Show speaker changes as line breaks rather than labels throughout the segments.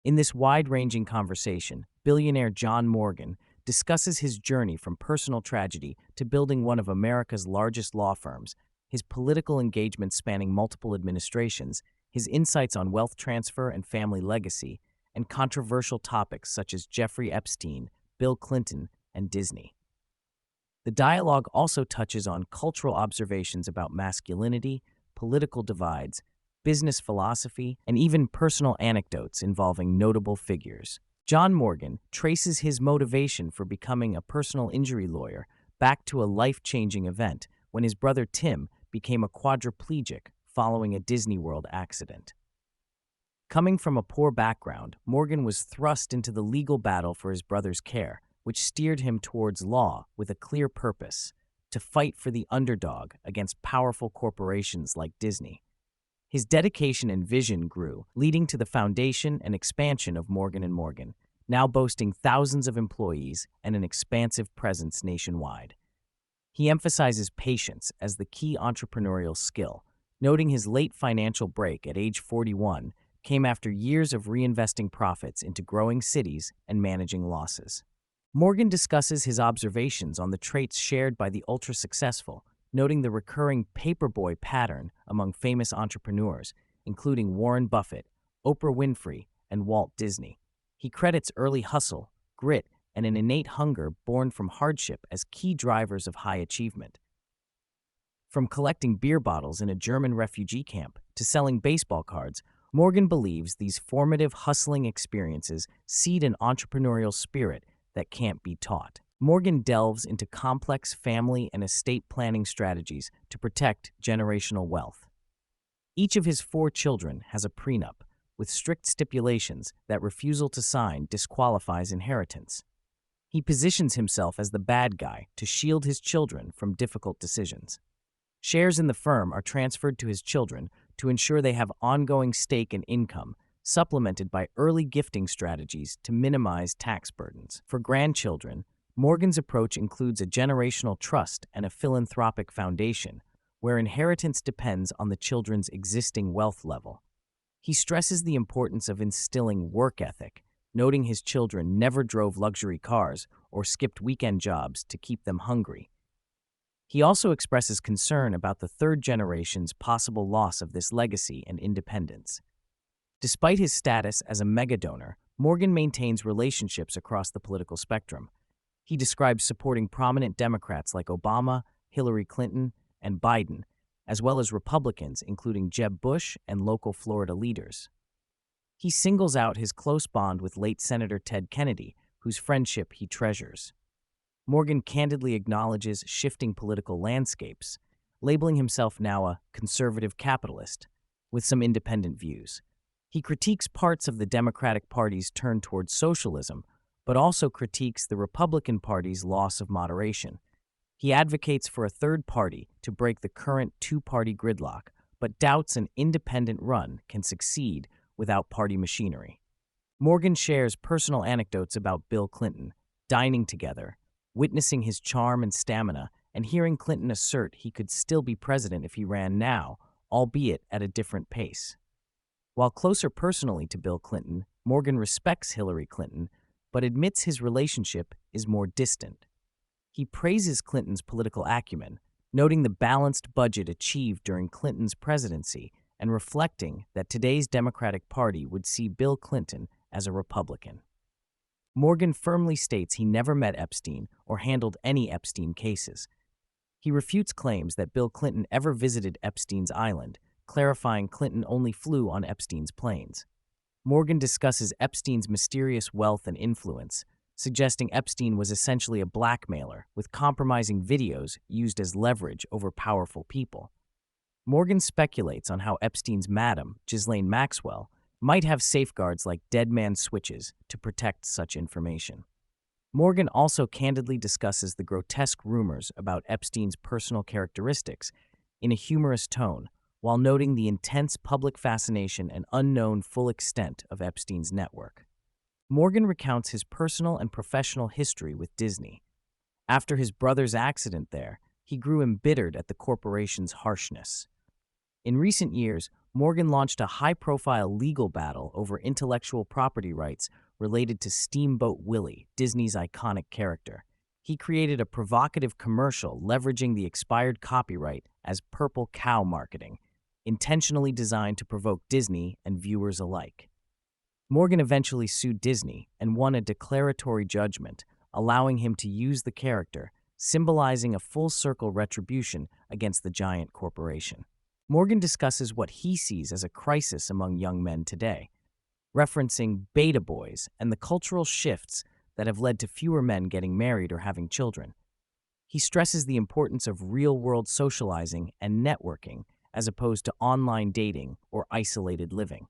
In this wide-ranging conversation, billionaire John Morgan discusses his journey from personal tragedy to building one of America's largest law firms, his political engagement spanning multiple administrations, his insights on wealth transfer and family legacy, and controversial topics such as Jeffrey Epstein, Bill Clinton, and Disney. The dialogue also touches on cultural observations about masculinity, political divides, business philosophy, and even personal anecdotes involving notable figures. John Morgan traces his motivation for becoming a personal injury lawyer back to a life-changing event when his brother Tim became a quadriplegic following a Disney World accident. Coming from a poor background, Morgan was thrust into the legal battle for his brother's care, which steered him towards law with a clear purpose: to fight for the underdog against powerful corporations like Disney. His dedication and vision grew, leading to the foundation and expansion of Morgan & Morgan, now boasting thousands of employees and an expansive presence nationwide. He emphasizes patience as the key entrepreneurial skill, noting his late financial break at age 41 came after years of reinvesting profits into growing cities and managing losses. Morgan discusses his observations on the traits shared by the ultra-successful, noting the recurring paperboy pattern among famous entrepreneurs, including Warren Buffett, Oprah Winfrey, and Walt Disney. He credits early hustle, grit, and an innate hunger born from hardship as key drivers of high achievement. From collecting beer bottles in a German refugee camp to selling baseball cards, Morgan believes these formative hustling experiences seed an entrepreneurial spirit that can't be taught. Morgan delves into complex family and estate planning strategies to protect generational wealth. Each of his 4 children has a prenup, with strict stipulations that refusal to sign disqualifies inheritance. He positions himself as the bad guy to shield his children from difficult decisions. Shares in the firm are transferred to his children to ensure they have ongoing stake and income, supplemented by early gifting strategies to minimize tax burdens. For grandchildren, Morgan's approach includes a generational trust and a philanthropic foundation, where inheritance depends on the children's existing wealth level. He stresses the importance of instilling work ethic, noting his children never drove luxury cars or skipped weekend jobs to keep them hungry. He also expresses concern about the third generation's possible loss of this legacy and independence. Despite his status as a megadonor, Morgan maintains relationships across the political spectrum. He describes supporting prominent Democrats like Obama, Hillary Clinton, and Biden, as well as Republicans including Jeb Bush and local Florida leaders. He singles out his close bond with late Senator Ted Kennedy, whose friendship he treasures. Morgan candidly acknowledges shifting political landscapes, labeling himself now a conservative capitalist with some independent views. He critiques parts of the Democratic Party's turn towards socialism, but also critiques the Republican Party's loss of moderation. He advocates for a third party to break the current 2-party gridlock, but doubts an independent run can succeed without party machinery. Morgan shares personal anecdotes about Bill Clinton, dining together, witnessing his charm and stamina, and hearing Clinton assert he could still be president if he ran now, albeit at a different pace. While closer personally to Bill Clinton, Morgan respects Hillary Clinton, but admits his relationship is more distant. He praises Clinton's political acumen, noting the balanced budget achieved during Clinton's presidency and reflecting that today's Democratic Party would see Bill Clinton as a Republican. Morgan firmly states he never met Epstein or handled any Epstein cases. He refutes claims that Bill Clinton ever visited Epstein's island, clarifying Clinton only flew on Epstein's planes. Morgan discusses Epstein's mysterious wealth and influence, suggesting Epstein was essentially a blackmailer with compromising videos used as leverage over powerful people. Morgan speculates on how Epstein's madam, Ghislaine Maxwell, might have safeguards like dead man switches to protect such information. Morgan also candidly discusses the grotesque rumors about Epstein's personal characteristics in a humorous tone, while noting the intense public fascination and unknown full extent of Epstein's network. Morgan recounts his personal and professional history with Disney. After his brother's accident there, he grew embittered at the corporation's harshness. In recent years, Morgan launched a high-profile legal battle over intellectual property rights related to Steamboat Willie, Disney's iconic character. He created a provocative commercial leveraging the expired copyright as purple cow marketing, intentionally designed to provoke Disney and viewers alike. Morgan eventually sued Disney and won a declaratory judgment, allowing him to use the character, symbolizing a full-circle retribution against the giant corporation. Morgan discusses what he sees as a crisis among young men today, referencing beta boys and the cultural shifts that have led to fewer men getting married or having children. He stresses the importance of real-world socializing and networking as opposed to online dating or isolated living.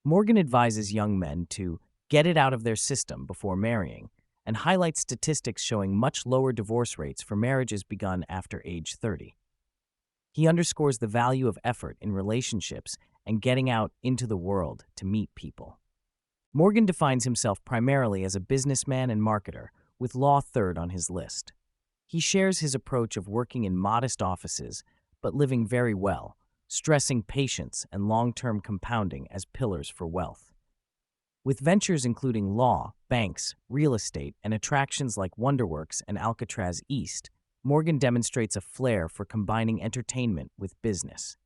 Morgan advises young men to get it out of their system before marrying and highlights statistics showing much lower divorce rates for marriages begun after age 30. He underscores the value of effort in relationships and getting out into the world to meet people. Morgan defines himself primarily as a businessman and marketer, with law third on his list. He shares his approach of working in modest offices, but living very well, stressing patience and long-term compounding as pillars for wealth. With ventures including law, banks, real estate, and attractions like Wonderworks and Alcatraz East, Morgan demonstrates a flair for combining entertainment with business.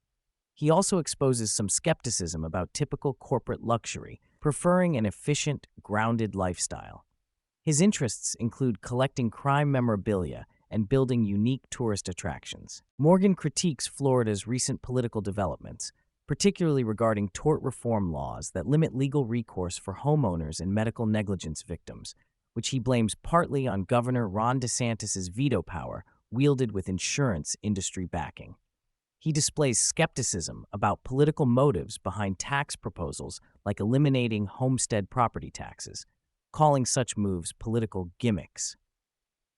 He also exposes some skepticism about typical corporate luxury, preferring an efficient, grounded lifestyle. His interests include collecting crime memorabilia and building unique tourist attractions. Morgan critiques Florida's recent political developments, particularly regarding tort reform laws that limit legal recourse for homeowners and medical negligence victims, which he blames partly on Governor Ron DeSantis' veto power wielded with insurance industry backing. He displays skepticism about political motives behind tax proposals like eliminating homestead property taxes, calling such moves political gimmicks.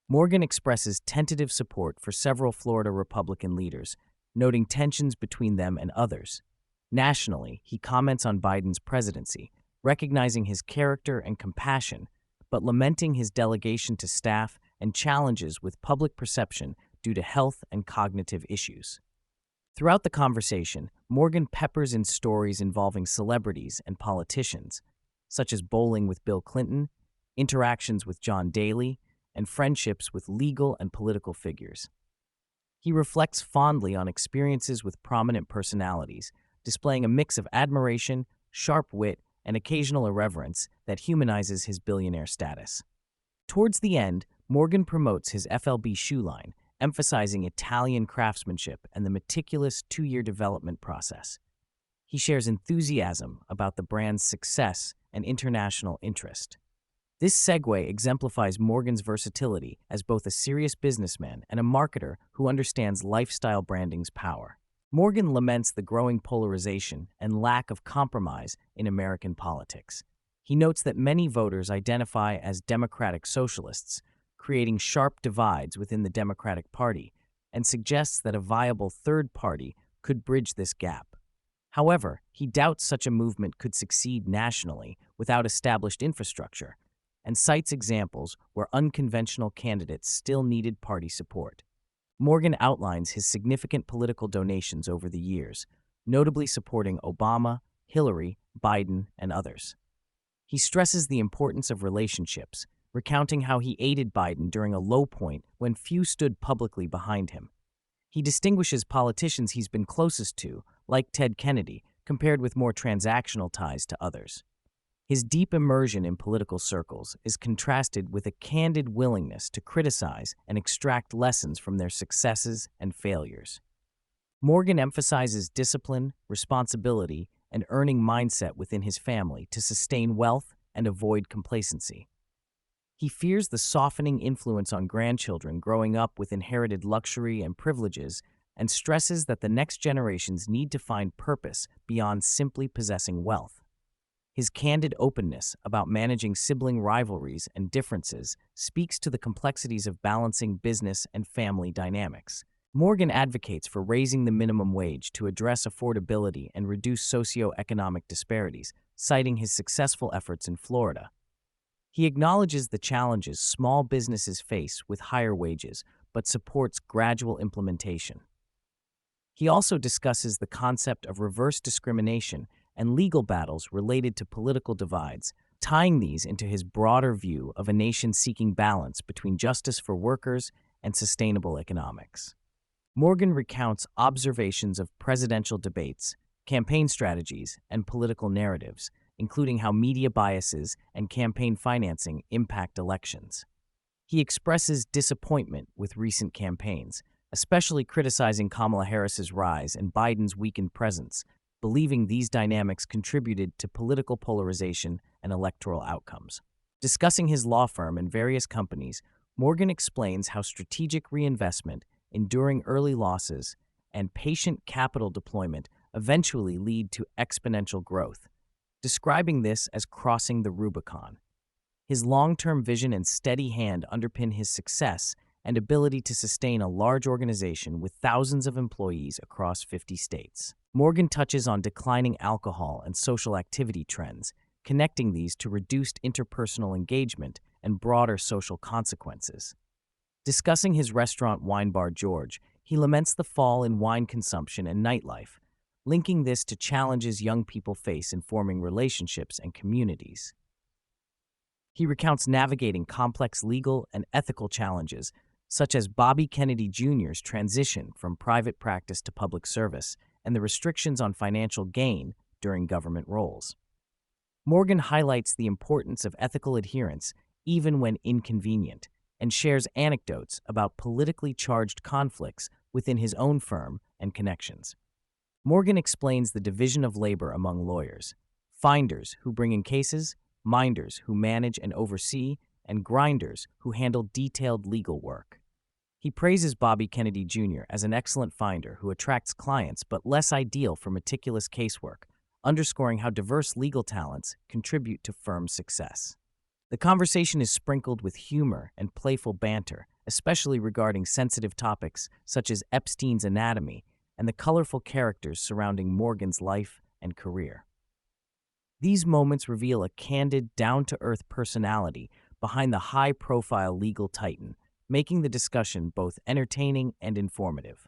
Morgan expresses tentative support for several Florida Republican leaders, noting tensions between them and others. Nationally, he comments on Biden's presidency, recognizing his character and compassion, but lamenting his delegation to staff and challenges with public perception due to health and cognitive issues. Throughout the conversation, Morgan peppers in stories involving celebrities and politicians, such as bowling with Bill Clinton, interactions with John Daly, and friendships with legal and political figures. He reflects fondly on experiences with prominent personalities, displaying a mix of admiration, sharp wit, and occasional irreverence that humanizes his billionaire status. Towards the end, Morgan promotes his FLB shoe line, emphasizing Italian craftsmanship and the meticulous 2-year development process. He shares enthusiasm about the brand's success and international interest. This segue exemplifies Morgan's versatility as both a serious businessman and a marketer who understands lifestyle branding's power. Morgan laments the growing polarization and lack of compromise in American politics. He notes that many voters identify as democratic socialists, creating sharp divides within the Democratic Party, and suggests that a viable third party could bridge this gap. However, he doubts such a movement could succeed nationally without established infrastructure, and cites examples where unconventional candidates still needed party support. Morgan outlines his significant political donations over the years, notably supporting Obama, Hillary, Biden, and others. He stresses the importance of relationships, recounting how he aided Biden during a low point when few stood publicly behind him. He distinguishes politicians he's been closest to, like Ted Kennedy, compared with more transactional ties to others. His deep immersion in political circles is contrasted with a candid willingness to criticize and extract lessons from their successes and failures. Morgan emphasizes discipline, responsibility, and earning mindset within his family to sustain wealth and avoid complacency. He fears the softening influence on grandchildren growing up with inherited luxury and privileges and stresses that the next generations need to find purpose beyond simply possessing wealth. His candid openness about managing sibling rivalries and differences speaks to the complexities of balancing business and family dynamics. Morgan advocates for raising the minimum wage to address affordability and reduce socioeconomic disparities, citing his successful efforts in Florida. He acknowledges the challenges small businesses face with higher wages, but supports gradual implementation. He also discusses the concept of reverse discrimination and legal battles related to political divides, tying these into his broader view of a nation seeking balance between justice for workers and sustainable economics. Morgan recounts observations of presidential debates, campaign strategies, and political narratives, including how media biases and campaign financing impact elections. He expresses disappointment with recent campaigns, especially criticizing Kamala Harris's rise and Biden's weakened presence, believing these dynamics contributed to political polarization and electoral outcomes. Discussing his law firm and various companies, Morgan explains how strategic reinvestment, enduring early losses, and patient capital deployment eventually lead to exponential growth, describing this as crossing the Rubicon. His long-term vision and steady hand underpin his success and ability to sustain a large organization with thousands of employees across 50 states. Morgan touches on declining alcohol and social activity trends, connecting these to reduced interpersonal engagement and broader social consequences. Discussing his restaurant Wine Bar George, he laments the fall in wine consumption and nightlife, linking this to challenges young people face in forming relationships and communities. He recounts navigating complex legal and ethical challenges, such as Bobby Kennedy Jr.'s transition from private practice to public service and the restrictions on financial gain during government roles. Morgan highlights the importance of ethical adherence even when inconvenient, and shares anecdotes about politically charged conflicts within his own firm and connections. Morgan explains the division of labor among lawyers: finders who bring in cases, minders who manage and oversee, and grinders who handle detailed legal work. He praises Bobby Kennedy Jr. as an excellent finder who attracts clients but less ideal for meticulous casework, underscoring how diverse legal talents contribute to firm success. The conversation is sprinkled with humor and playful banter, especially regarding sensitive topics such as Epstein's anatomy and the colorful characters surrounding Morgan's life and career. These moments reveal a candid, down-to-earth personality behind the high-profile legal titan, making the discussion both entertaining and informative.